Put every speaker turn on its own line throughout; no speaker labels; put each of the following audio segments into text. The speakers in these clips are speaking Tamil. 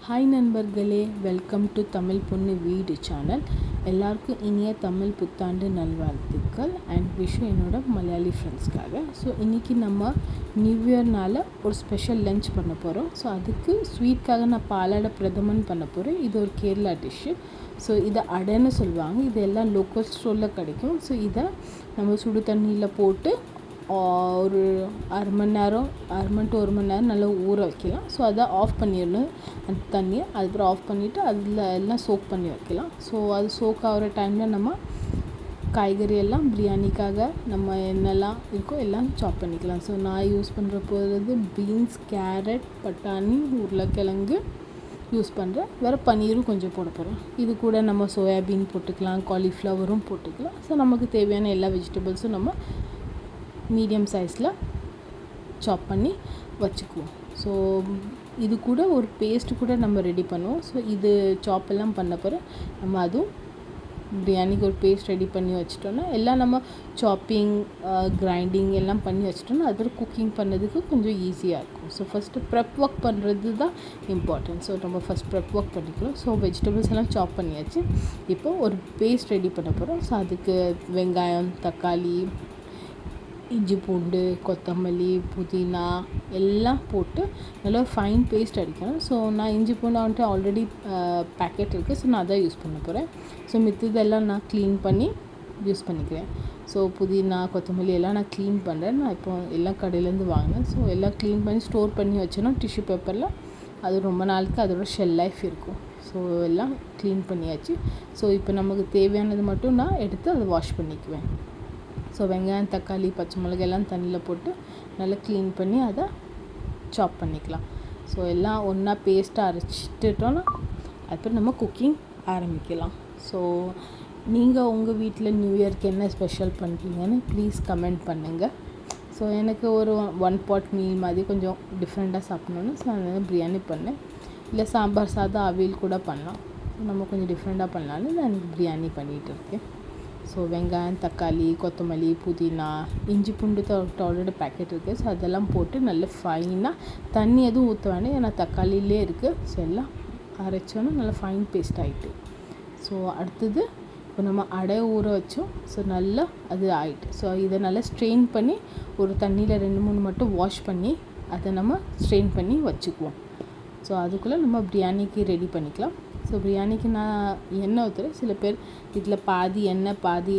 ஹாய் நண்பர்களே, வெல்கம் டு தமிழ் பொண்ணு வீடு சேனல். எல்லாருக்கும் இனிய தமிழ் புத்தாண்டு நல்வாழ்த்துக்கள் அண்ட் விஷயம் என்னோட மலையாளி ஃப்ரெண்ட்ஸ்க்காக. ஸோ இன்றைக்கி நம்ம நியூ இயர்னால் ஒரு ஸ்பெஷல் லஞ்ச் பண்ண போகிறோம். ஸோ அதுக்கு ஸ்வீட்காக நான் பாலாடை பிரதமன் பண்ண போகிறேன். இது ஒரு கேரளா டிஷ்ஷு. ஸோ இதை அடைன்னு சொல்லுவாங்க. இது எல்லாம் லோக்கல் ஸ்டோரில் கிடைக்கும். ஸோ இதை நம்ம சுடு தண்ணியில் போட்டு ஒரு அரை மணி to 1 மணி நேரம் நல்லா ஊற வைக்கலாம். ஸோ அதை ஆஃப் பண்ணிடணும் அந்த தண்ணியை. அதுக்கப்புறம் ஆஃப் பண்ணிவிட்டு அதில் எல்லாம் சோக் பண்ணி வைக்கலாம். ஸோ அது சோக் ஆகிற டைமில் நம்ம காய்கறி எல்லாம் பிரியாணிக்காக நம்ம என்னெல்லாம் இருக்கோ எல்லாம் சாப் பண்ணிக்கலாம். ஸோ நான் யூஸ் பண்ணுற போகிறது பீன்ஸ், கேரட், பட்டாணி, உருளைக்கிழங்கு யூஸ் பண்ணுறேன். வேறு பன்னீரும் கொஞ்சம் போட போகிறேன். இது கூட நம்ம சோயாபீன் போட்டுக்கலாம், காலிஃப்ளவரும் போட்டுக்கலாம். ஸோ நமக்கு தேவையான எல்லா வெஜிடபிள்ஸும் நம்ம மீடியம் சைஸில் சாப் பண்ணி வச்சுக்குவோம். ஸோ இது கூட ஒரு பேஸ்ட்டு கூட நம்ம ரெடி பண்ணுவோம். ஸோ இது சாப் எல்லாம் பண்ண பிறகு நம்ம அதுவும் பிரியாணிக்கு ஒரு பேஸ்ட் ரெடி பண்ணி வச்சிட்டோன்னா எல்லாம் நம்ம சாப்பிங் கிரைண்டிங் எல்லாம் பண்ணி வச்சிட்டோன்னா அதுக்கப்புறம் குக்கிங் பண்ணதுக்கு கொஞ்சம் ஈஸியாக இருக்கும். ஸோ ஃபஸ்ட்டு ப்ரெப் ஒர்க் பண்ணுறது தான் இம்பார்ட்டன்ட். ஸோ நம்ம ஃபஸ்ட் ப்ரெப் ஒர்க் பண்ணிக்கலாம். ஸோ வெஜிடபிள்ஸ் எல்லாம் சாப் பண்ணியாச்சு. இப்போ ஒரு பேஸ்ட் ரெடி பண்ண போகிறோம். ஸோ அதுக்கு வெங்காயம், தக்காளி, இஞ்சி பூண்டு, கொத்தமல்லி, புதினா எல்லாம் போட்டு நல்லா ஃபைன் பேஸ்ட் அடிக்கணும். ஸோ நான் இஞ்சி பூண்டு வந்துட்டு ஆல்ரெடி பேக்கெட் இருக்குது. ஸோ நான் அதான் யூஸ் பண்ண போகிறேன். ஸோ மித்ததெல்லாம் நான் க்ளீன் பண்ணி யூஸ் பண்ணிக்கிறேன். ஸோ புதினா, கொத்தமல்லி எல்லாம் நான் க்ளீன் பண்ணுறேன். நான் இப்போ எல்லாம் கடையிலேருந்து வாங்கினேன். ஸோ எல்லாம் க்ளீன் பண்ணி ஸ்டோர் பண்ணி வச்சேன்னா டிஷ்யூ பேப்பரில் அது ரொம்ப நாளுக்கு அதோட ஷெல் லைஃப் இருக்கும். ஸோ எல்லாம் க்ளீன் பண்ணியாச்சு. ஸோ இப்போ நமக்கு தேவையானது மட்டும் நான் எடுத்து அதை வாஷ் பண்ணிக்குவேன். ஸோ வெங்காயம், தக்காளி, பச்சை மிளகாய் எல்லாம் தண்ணியில் போட்டு நல்லா க்ளீன் பண்ணி அதை சாப் பண்ணிக்கலாம். ஸோ எல்லாம் ஒன்றா பேஸ்ட்டாக அரைச்சிட்டுட்டோன்னா அப்புறம் நம்ம குக்கிங் ஆரம்பிக்கலாம். ஸோ நீங்கள் உங்கள் வீட்டில் நியூ இயர்க்கு என்ன ஸ்பெஷல் பண்ணுறீங்கன்னு ப்ளீஸ் கமெண்ட் பண்ணுங்கள். ஸோ எனக்கு ஒரு 1 pot மீல் மாதிரி கொஞ்சம் டிஃப்ரெண்ட்டாக சாப்பிட்ணுன்னு ஸோ அதனால் பிரியாணி பண்ணேன். இல்லை சாம்பார் சாதம், அவியல் கூட பண்ணலாம். நம்ம கொஞ்சம் டிஃப்ரெண்ட்டாக பண்ணலான்னு நான் பிரியாணி பண்ணிகிட்டு இருக்கேன். ஸோ வெங்காயம், தக்காளி, கொத்தமல்லி, புதினா, இஞ்சி பூண்டு ஆல்ரெடி பேக்கெட் இருக்குது. ஸோ அதெல்லாம் போட்டு நல்ல ஃபைனாக தண்ணி எதுவும் ஊற்ற வேண்டாம், ஏன்னா தக்காளியிலே இருக்குது. ஸோ எல்லாம் அரைச்சோன்னா நல்லா ஃபைன் பேஸ்ட் ஆகிட்டு. ஸோ அடுத்தது இப்போ நம்ம அடை ஊற வச்சோம். ஸோ நல்லா அது ஆகிட்டு. ஸோ இதை நல்லா ஸ்ட்ரெயின் பண்ணி ஒரு தண்ணியில் 2-3 மட்டும் வாஷ் பண்ணி அதை நம்ம ஸ்ட்ரெயின் பண்ணி வச்சுக்குவோம். ஸோ அதுக்குள்ளே நம்ம பிரியாணிக்கு ரெடி பண்ணிக்கலாம். ஸோ பிரியாணிக்கு நான் எண்ணெய் ஊற்றுறேன். சில பேர் இதில் பாதி எண்ணெய் பாதி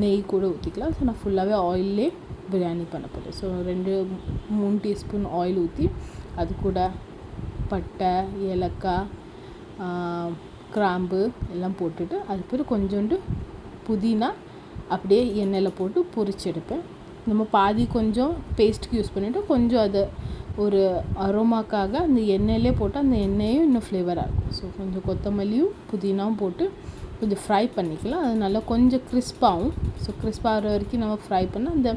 நெய் கூட ஊற்றிக்கலாம். ஸோ நான் ஃபுல்லாகவே ஆயிலே பிரியாணி பண்ண போகிறேன். ஸோ 2-3 டீஸ்பூன் ஆயில் ஊற்றி அது கூட பட்டை, ஏலக்காய், கிராம்பு எல்லாம் போட்டுட்டு அது பிறகு கொஞ்சோண்டு புதினா அப்படியே எண்ணெயில் போட்டு பொரிச்சு எடுப்பேன். நம்ம பாதி கொஞ்சம் பேஸ்ட்டுக்கு யூஸ் பண்ணிவிட்டு கொஞ்சம் அதை ஒரு அரோமாக்காக அந்த எண்ணெயிலே போட்டு அந்த எண்ணெயும் இன்னும் ஃப்ளேவராக இருக்கும். ஸோ கொஞ்சம் கொத்தமல்லியும் புதினாவும் போட்டு கொஞ்சம் ஃப்ரை பண்ணிக்கலாம். அது நல்லா கொஞ்சம் கிறிஸ்பாகவும். ஸோ கிறிஸ்பாகிற வரைக்கும் நம்ம ஃப்ரை பண்ணால் அந்த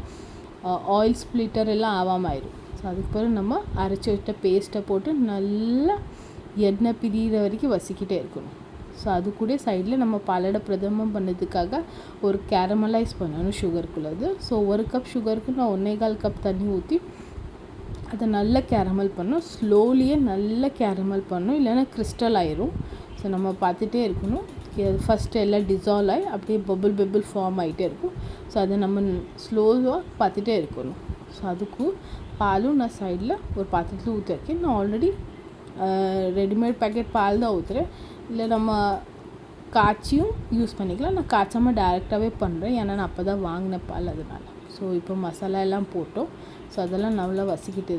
ஆயில் ஸ்ப்ளிட்டர் எல்லாம் ஆகாமல் ஆயிடும். ஸோ அதுக்கு பிறகு நம்ம அரைச்சி விட்ட பேஸ்ட்டை போட்டு நல்லா எண்ணெய் பிரிகிற வரைக்கும் வசிக்கிட்டே இருக்கணும். ஸோ அது கூட சைடில் நம்ம பாலாடை பிரதமம் பண்ணதுக்காக ஒரு கேரமலைஸ் பண்ணணும் சுகருக்குள்ளது. ஸோ 1 கப் சுகருக்கு நான் 1.25 கப் தண்ணி ஊற்றி அதை நல்லா கேரமல் பண்ணணும். ஸ்லோலியே நல்லா கேரமல் பண்ணணும், இல்லைன்னா கிறிஸ்டல் ஆயிரும். ஸோ நம்ம பார்த்துட்டே இருக்கணும். ஃபஸ்ட்டு எல்லாம் டிசால்வ் ஆகி அப்படியே பபிள் ஃபார்ம் ஆகிட்டே இருக்கும். ஸோ அதை நம்ம ஸ்லோவாக பார்த்துட்டே இருக்கணும். ஸோ அதுக்கு பாலும் நான் சைடில் ஒரு பாத்திரத்தில் ஊற்றி வைக்கேன். நான் ஆல்ரெடி ரெடிமேட் பேக்கெட் பால் தான் ஊற்றுறேன். இல்லை நம்ம காய்ச்சியும் யூஸ் பண்ணிக்கலாம். நான் காய்ச்சாமல் டேரெக்டாகவே பண்ணுறேன், ஏன்னா நான் அப்போ தான் வாங்கின பால் அதனால். ஸோ இப்போ மசாலா எல்லாம் போட்டோம். ஸோ அதெல்லாம் நல்லா வசிக்கிட்டு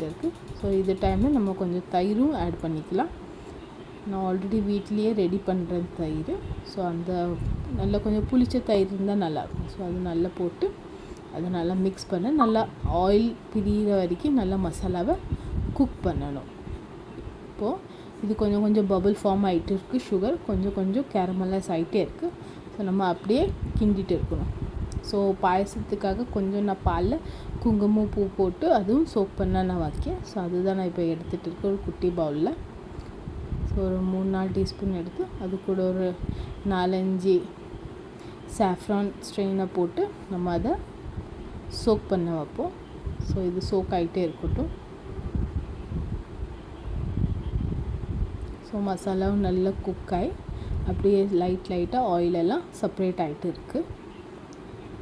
இருக்குது. ஸோ இது டைமில் நம்ம கொஞ்சம் தயிரும் ஆட் பண்ணிக்கலாம். நான் ஆல்ரெடி வீட்லேயே ரெடி பண்ணுறேன் தயிர். ஸோ அந்த நல்லா கொஞ்சம் புளிச்ச தயிர் இருந்தால் நல்லாயிருக்கும். ஸோ அது நல்லா போட்டு அதை நல்லா மிக்ஸ் பண்ண நல்லா ஆயில் பிரிகிற வரைக்கும் நல்லா மசாலாவை குக் பண்ணணும். இப்போது இது கொஞ்சம் பபிள் ஃபார்ம் ஆகிட்டு இருக்குது. சுகர் கொஞ்சம் கேரமலைஸ் ஆகிட்டே இருக்குது. ஸோ நம்ம அப்படியே கிண்டிட்டு இருக்கணும். ஸோ பாயசத்துக்காக கொஞ்சம் நான் பாலில் குங்குமம் பூ போட்டு அதுவும் சோப் பண்ண நான் வைக்கேன். ஸோ அதுதான் நான் இப்போ எடுத்துகிட்டு இருக்கேன் ஒரு குட்டி பவுலில். ஸோ ஒரு 3-4 டீஸ்பூன் எடுத்து அது கூட ஒரு 4-5 சாஃப்ரான் ஸ்ட்ரெயினை போட்டு நம்ம அதை சோக் பண்ண வைப்போம். ஸோ இது சோக் ஆகிட்டே இருக்கட்டும். ஸோ மசாலாவும் நல்லா குக் ஆகி அப்படியே லைட்டாக ஆயிலெல்லாம் செப்ரேட் ஆகிட்டு இருக்குது.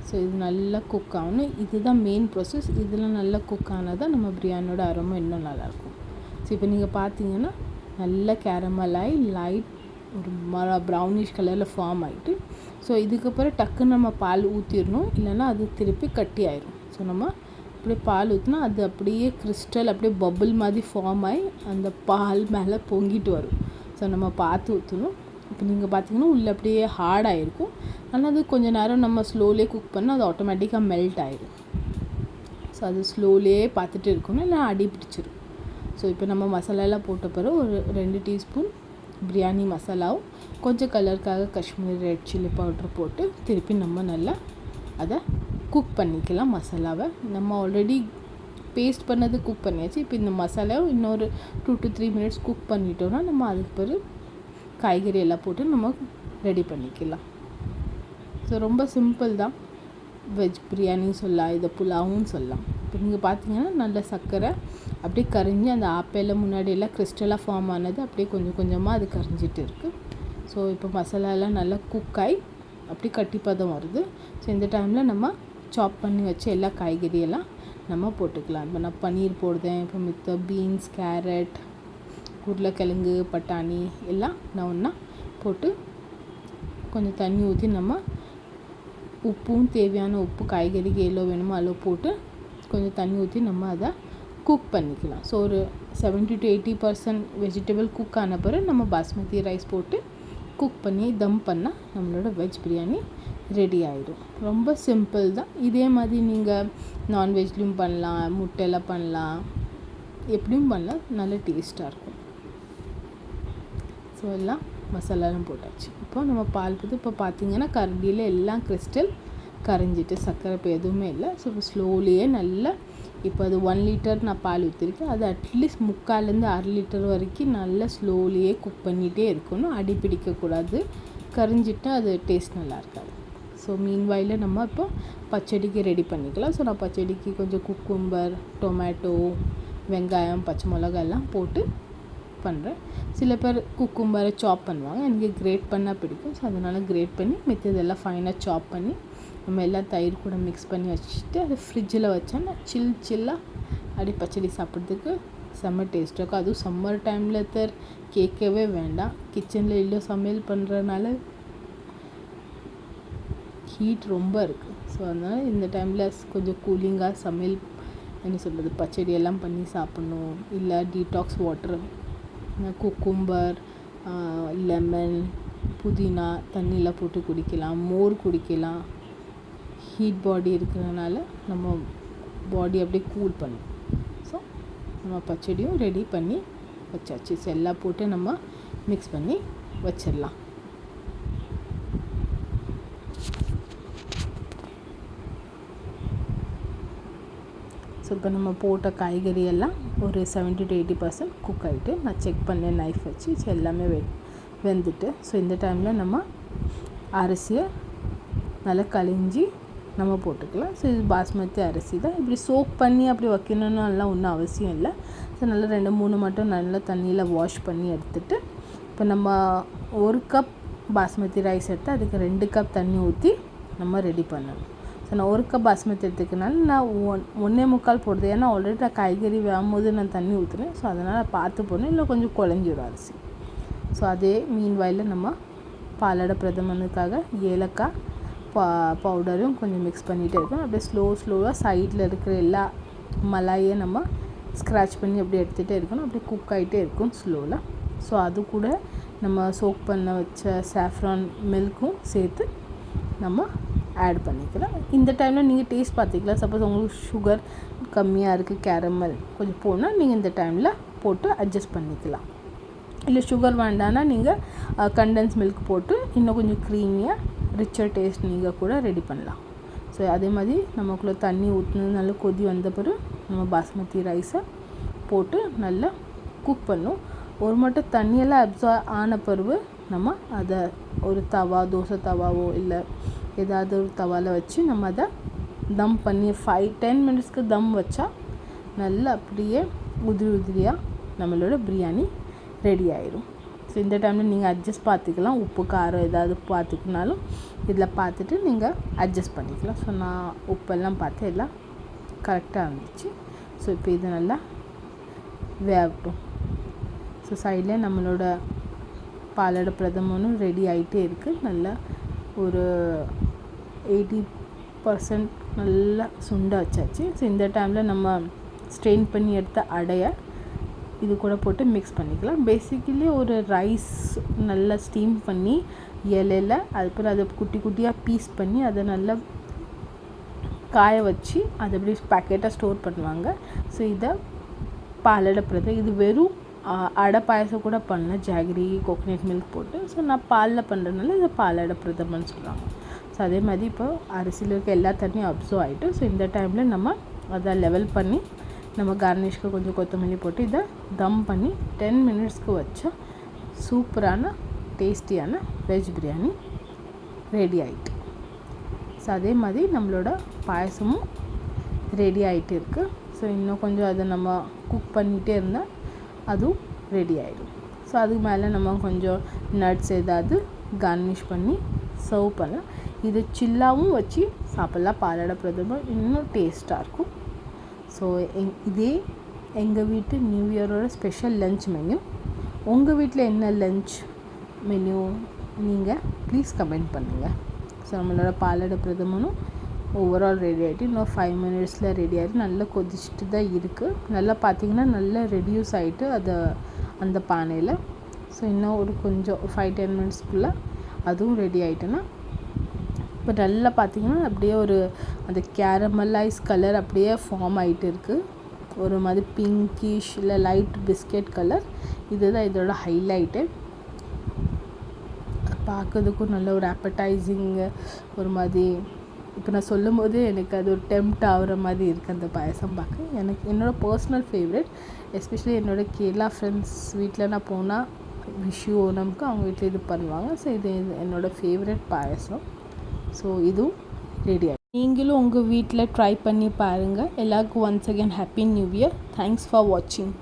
ஸோ இது நல்லா குக் ஆகணும். இதுதான் மெயின் ப்ராசஸ். இதெல்லாம் நல்லா குக் ஆனால் தான் நம்ம பிரியாணியோட அரோமா இன்னும் நல்லாயிருக்கும். ஸோ இப்போ நீங்கள் பார்த்தீங்கன்னா நல்லா கேரமல் ஆகி லைட் ஒரு ப்ரௌனிஷ் கலரில் ஃபார்ம் ஆகிட்டு, ஸோ இதுக்கப்புறம் டக்குன்னு நம்ம பால் ஊற்றிடணும், இல்லைன்னா அது திருப்பி கட்டி ஆயிடும். ஸோ நம்ம அப்படியே பால் ஊற்றினா அது அப்படியே கிறிஸ்டல் அப்படியே பபுள் மாதிரி ஃபார்ம் ஆகி அந்த பால் மேலே பொங்கிட்டு வரும். ஸோ நம்ம பார்த்து ஊற்றணும். இப்போ நீங்கள் பார்த்தீங்கன்னா உள்ளே அப்படியே ஹார்டாக இருக்கும். ஆனால் அது கொஞ்சம் நேரம் நம்ம ஸ்லோலியே குக் பண்ணால் அது ஆட்டோமேட்டிக்காக மெல்ட் ஆகிடும். ஸோ அது ஸ்லோலியே பார்த்துட்டு இருக்கணும், இல்லை அடி பிடிச்சிடும். ஸோ இப்போ நம்ம மசாலாலாம் போட்ட பிறகு ஒரு 2 டீஸ்பூன் பிரியாணி மசாலாவும் கொஞ்சம் கலருக்காக காஷ்மீரி ரெட் சில்லி பவுடர் போட்டு திருப்பி நம்ம நல்லா அதை குக் பண்ணிக்கலாம். மசாலாவை நம்ம ஆல்ரெடி பேஸ்ட் பண்ணது குக் பண்ணியாச்சு. இப்போ இந்த மசாலாவை இன்னொரு 2 to 3 minutes குக் பண்ணிட்டோன்னா நம்ம அதுக்கு பிறகு காய்கறி எல்லாம் போட்டு நம்ம ரெடி பண்ணிக்கலாம். ஸோ ரொம்ப சிம்பிள் தான். வெஜ் பிரியாணி சொல்லலாம், இதை புலாவும் சொல்லலாம். இப்போ நீங்கள் பார்த்தீங்கன்னா நல்ல சர்க்கரை அப்படியே கரிஞ்சு அந்த ஆப்பையில் முன்னாடியெல்லாம் கிறிஸ்டலாக ஃபார்ம் ஆனது அப்படியே கொஞ்சம் கொஞ்சமாக அது கரிஞ்சிட்டு இருக்குது. ஸோ இப்போ மசாலாலாம் நல்லா குக் ஆகி அப்படி கட்டிப்பதம் வருது. ஸோ இந்த டைமில் நம்ம சாப் பண்ணி வச்சு எல்லா காய்கறியெல்லாம் நம்ம போட்டுக்கலாம். இப்போ நான் பன்னீர் போடுறேன். இப்போ மித்த பீன்ஸ், கேரட், உருளைக்கிழங்கு, பட்டாணி எல்லாம் நான் ஒன்றா போட்டு கொஞ்சம் தண்ணி ஊற்றி நம்ம உப்பும் தேவையான உப்பு காய்கறிக்கு எவ்வளோ வேணுமோ அளவு போட்டு கொஞ்சம் தண்ணி ஊற்றி நம்ம அதை குக் பண்ணிக்கலாம். ஸோ ஒரு 70 to 80% வெஜிடபிள் குக் ஆன பிறகு நம்ம பாஸ்மதி ரைஸ் போட்டு குக் பண்ணி தம் பண்ணால் நம்மளோட வெஜ் பிரியாணி ரெடி ஆகிடும். ரொம்ப சிம்பிள் தான். இதே மாதிரி நீங்கள் நான்வெஜ்லேயும் பண்ணலாம், முட்டையில் பண்ணலாம், எப்படியும் பண்ணலாம், நல்ல டேஸ்ட்டாக இருக்கும். ஸோ எல்லாம் மசாலாலாம் போட்டாச்சு. இப்போ நம்ம பால் ஊற்றி இப்போ பார்த்தீங்கன்னா கரண்டியில் எல்லாம் கிறிஸ்டல் கரைஞ்சிட்டு சர்க்கரை இப்போ எதுவுமே இல்லை. ஸோ இப்போ ஸ்லோலியே நல்லா இப்போ அது 1 லிட்டர் நான் பால் ஊற்றிருக்கேன். அது அட்லீஸ்ட் 3/4 1/2 லிட்டர் வரைக்கும் நல்லா ஸ்லோலியே குக் பண்ணிகிட்டே இருக்கணும். அடி பிடிக்கக்கூடாது. கரைஞ்சிட்டால் அது டேஸ்ட் நல்லா இருக்காது. ஸோ மீன்வாயில் நம்ம இப்போ பச்சடிக்கு ரெடி பண்ணிக்கலாம். ஸோ நான் பச்சடிக்கு கொஞ்சம் குக்கும்பர், டொமேட்டோ, வெங்காயம், பச்சை மிளகாய் எல்லாம் போட்டு பண்ணுறேன். சில பேர் குக்கும்பரை சாப் பண்ணுவாங்க. எனக்கு கிரேட் பண்ணால் பிடிக்கும். ஸோ அதனால் கிரேட் பண்ணி மித்ததெல்லாம் ஃபைனாக சாப் பண்ணி நம்ம எல்லாம் தயிர் கூட மிக்ஸ் பண்ணி வச்சுட்டு அது ஃப்ரிட்ஜில் வச்சோன்னா சில்லாக அப்படி பச்சடி சாப்பிட்றதுக்கு செம்ம டேஸ்ட் இருக்கும். அதுவும் சம்மர் டைமில் கேட்கவே வேண்டாம். கிச்சனில் இல்லை சமையல் பண்ணுறதுனால ஹீட் ரொம்ப இருக்குது. ஸோ அதனால் இந்த டைமில் கொஞ்சம் கூலிங்காக சமையல் என்ன சொல்கிறது பச்சடி எல்லாம் பண்ணி சாப்பிட்ணும். இல்லை டீடாக்ஸ் வாட்டர், குக்கும்பர், லெமன், புதினா தண்ணியில் போட்டு குடிக்கலாம், மோர் குடிக்கலாம். ஹீட் பாடி இருக்கிறதுனால நம்ம பாடி அப்படியே கூல் பண்ணும். ஸோ நம்ம பச்சடியும் ரெடி பண்ணி வச்சாச்சு. ஸோ எல்லாம் போட்டு நம்ம மிக்ஸ் பண்ணி வச்சிடலாம். ஸோ இப்போ நம்ம போட்ட காய்கறி எல்லாம் ஒரு 70 to 80% குக் ஆகிட்டு நான் செக் பண்ணேன் நைஃப் வச்சு. ஸோ எல்லாமே வெந்துட்டு. ஸோ இந்த டைமில் நம்ம அரிசியை நல்லா கழிஞ்சி நம்ம போட்டுக்கலாம். ஸோ இது பாஸ்மதி அரிசி தான். இப்படி சோக் பண்ணி அப்படி வைக்கணும்னு எல்லாம் ஒன்றும் அவசியம் இல்லை. ஸோ நல்லா 2-3 மட்டும் நல்லா தண்ணியில் வாஷ் பண்ணி எடுத்துகிட்டு இப்போ நம்ம 1 கப் பாஸ்மதி ரைஸ் எடுத்து அதுக்கு 2 கப் தண்ணி ஊற்றி நம்ம ரெடி பண்ணணும். ஸோ நான் 1 கப் பாஸ்மதி எடுத்துக்கனால நான் 1.25 போடுறது. ஏன்னா ஆல்ரெடி நான் காய்கறி வேகும்போது நான் தண்ணி ஊற்றுறேன். ஸோ அதனால் பார்த்து போடணும், இல்லை கொஞ்சம் குழஞ்சிடும் அரிசி. ஸோ அதே மீன்வாயில் நம்ம பாலாடை பிரதமனுக்காக ஏலக்காய் பவுடரும் கொஞ்சம் மிக்ஸ் பண்ணிகிட்டே இருக்கணும். அப்படியே ஸ்லோவாக சைடில் இருக்கிற எல்லா மலாயை நம்ம ஸ்க்ராட்ச் பண்ணி அப்படியே எடுத்துகிட்டே இருக்கணும். அப்படியே குக் ஆகிட்டே இருக்கும் ஸ்லோவில். ஸோ அது கூட நம்ம சோக் பண்ண வச்ச சாஃப்ரான் மில்க்கும் சேர்த்து நம்ம ஆட் பண்ணிக்கலாம். இந்த டைமில் நீங்கள் டேஸ்ட் பார்த்துக்கலாம். சப்போஸ் உங்களுக்கு சுகர் கம்மியாக இருக்குது, கேரமல் கொஞ்சம் போனால் நீங்கள் இந்த டைமில் போட்டு அட்ஜஸ்ட் பண்ணிக்கலாம். இல்லை சுகர் வேண்டான்னா நீங்கள் கண்டென்ஸ் மில்க் போட்டு இன்னும் கொஞ்சம் க்ரீமியாக ரிச்சர் டேஸ்ட் நீங்கள் கூட ரெடி பண்ணலாம். ஸோ அதே மாதிரி நமக்குள்ளே தண்ணி ஊற்றினது நல்லா கொதி வந்த பிறகு நம்ம பாஸ்மதி ரைஸை போட்டு நல்லா குக் பண்ணும். ஒரு மட்டும் தண்ணியெல்லாம் அப்சார்ப் ஆன பிறகு நம்ம அதை ஒரு தோசை தவாவோ இல்லை ஏதாவது ஒரு தவாவில் வச்சு நம்ம அதை தம் பண்ணி 5-10 மினிட்ஸ்க்கு தம் வச்சா நல்லா அப்படியே உதிரியாக நம்மளோட பிரியாணி ரெடி ஆயிடும். ஸோ இந்த டைமில் நீங்கள் அட்ஜஸ்ட் பார்த்துக்கலாம், உப்பு காரம் ஏதாவது பார்த்துக்கினாலும் இதில் பார்த்துட்டு நீங்கள் அட்ஜஸ்ட் பண்ணிக்கலாம். ஸோ நான் உப்பெல்லாம் பார்த்து எல்லாம் கரெக்டாக இருந்துச்சு. ஸோ இப்போ இது நல்லா வேகட்டும். ஸோ சைடில் நம்மளோட பாலடை பிரதமனும் ரெடி ஆகிட்டே இருக்குது. நல்லா ஒரு 80% நல்லா சுண்ட வச்சாச்சு. ஸோ இந்த டைமில் நம்ம ஸ்ட்ரெயின் பண்ணி எடுத்த அடையை இது கூட போட்டு மிக்ஸ் பண்ணிக்கலாம். பேசிக்கலி ஒரு ரைஸ் நல்லா ஸ்டீம் பண்ணி இலையில் அதுக்கப்புறம் அதை குட்டி குட்டியாக பீஸ் பண்ணி அதை நல்லா காய வச்சு அதை அப்படி பேக்கெட்டாக ஸ்டோர் பண்ணுவாங்க. ஸோ இதை பாலடை பிரதம், இது வெறும் அடை பாயசம் கூட பண்ணலாம், ஜாகரி கோகோனட் மில்க் போட்டு. ஸோ நான் பாலில் பண்ணுறதுனால இதை பாலடை பிரதமன்னு சொல்லுவாங்க. ஸோ அதே மாதிரி இப்போ அரிசியில் இருக்க எல்லா தண்ணியும் அப்சர்வ் ஆகிட்டு, ஸோ இந்த டைமில் நம்ம அதை லெவல் பண்ணி நம்ம கார்னிஷ்க்கு கொஞ்சம் கொத்தமல்லி போட்டு இதை தம் பண்ணி 10 மினிட்ஸ்க்கு வச்சா சூப்பரான டேஸ்டியான வெஜ் பிரியாணி ரெடி ஆகிட்டு. ஸோ அதே மாதிரி நம்மளோட பாயசமும் ரெடி ஆகிட்டு இருக்குது. ஸோ இன்னும் கொஞ்சம் அதை நம்ம குக் பண்ணிகிட்டே இருந்தால் அதுவும் ரெடி ஆகிடும். ஸோ அதுக்கு மேலே நம்ம கொஞ்சம் நட்ஸ் ஏதாவது கார்னிஷ் பண்ணி சர்வ் பண்ணலாம். இது சில்லாகவும் வச்சு சாப்பிட்லாம். பாலடை பிரதமர் இன்னும் டேஸ்ட்டாக இருக்கும். ஸோ இதே எங்கள் வீட்டு நியூ இயரோட ஸ்பெஷல் லன்ச் மெனு. உங்கள் வீட்டில் என்ன லன்ச் மெனு நீங்கள் ப்ளீஸ் கமெண்ட் பண்ணுங்கள். ஸோ நம்மளோட பாலடை பிரதமனும் ஓவரால் ரெடி ஆகிட்டு இன்னும் 5 மினிட்ஸில் ரெடி ஆகிட்டு நல்லா கொதிச்சுட்டு தான் இருக்குது. நல்லா பார்த்திங்கன்னா நல்லா ரெடியூஸ் ஆகிட்டு அந்த பானையில். ஸோ இன்னும் ஒரு கொஞ்சம் 5-10 மினிட்ஸ்க்குள்ளே அதுவும் ரெடி ஆகிட்டுன்னா இப்போ நல்லா பார்த்திங்கன்னா அப்படியே ஒரு அந்த கேரமலைஸ் கலர் அப்படியே ஃபார்ம் ஆகிட்டு இருக்குது. ஒரு மாதிரி பிங்கிஷ் இல்லை லைட் பிஸ்கெட் கலர். இதுதான் இதோட ஹைலைட்டு. பார்க்கறதுக்கும் நல்ல ஒரு ஆப்படைசிங் ஒரு மாதிரி. இப்போ நான் சொல்லும் போது எனக்கு அது ஒரு டெம்ப்ட் ஆகிற மாதிரி இருக்குது அந்த பாயசம் பார்க்க. எனக்கு என்னோடய பர்சனல் ஃபேவரெட். எஸ்பெஷலி என்னோடய கேரளா ஃப்ரெண்ட்ஸ் வீட்டில் நான் போனால் விஷு ஓணம்க்கு அவங்க வீட்டில் இது பண்ணுவாங்க. ஸோ இது என்னோடய ஃபேவரெட் பாயசம். ஸோ இதுவும் ரெடி ஆகிடும். நீங்களும் உங்கள் வீட்டில் ட்ரை பண்ணி பாருங்கள். எல்லாருக்கும் once again happy new year. Thanks for வாட்சிங்.